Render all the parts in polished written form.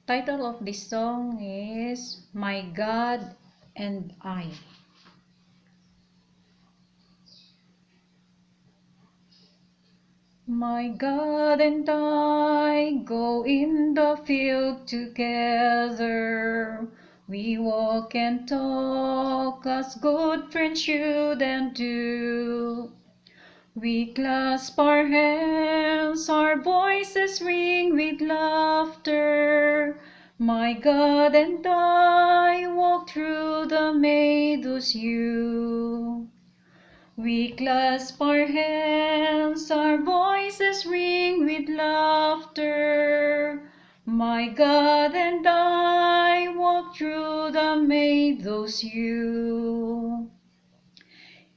Title of this song is My God and I. My God and I go in the field together. We walk and talk as good friends should and do. We clasp our hands, our voices ring with laughter. My God and I walk through the meadows you. We clasp our hands, our voices ring with laughter. My God and I walk through the meadows you.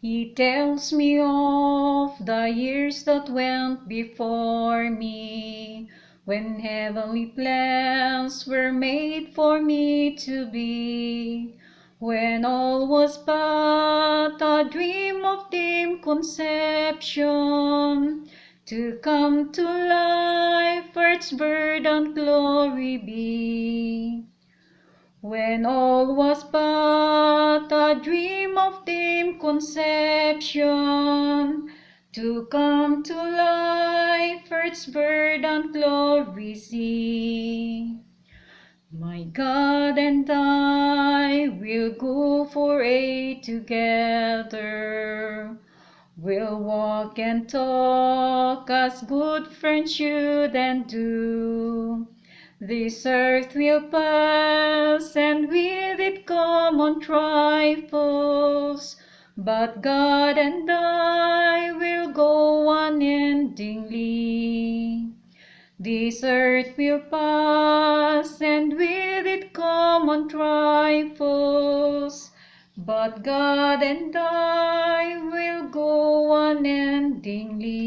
He tells me of the years that went before me, when heavenly plans were made for me to be, when all was but a dream of dim conception, to come to life earth's verdant glory be. When all was but a dream of dim conception, to come to life earth's verdant glory see. My God and I will go for aid together. We'll walk and talk as good friends should and do. This earth will pass, and with it common trifles, but God and I will go unendingly. This earth will pass, and with it common trifles, but God and I will go unendingly.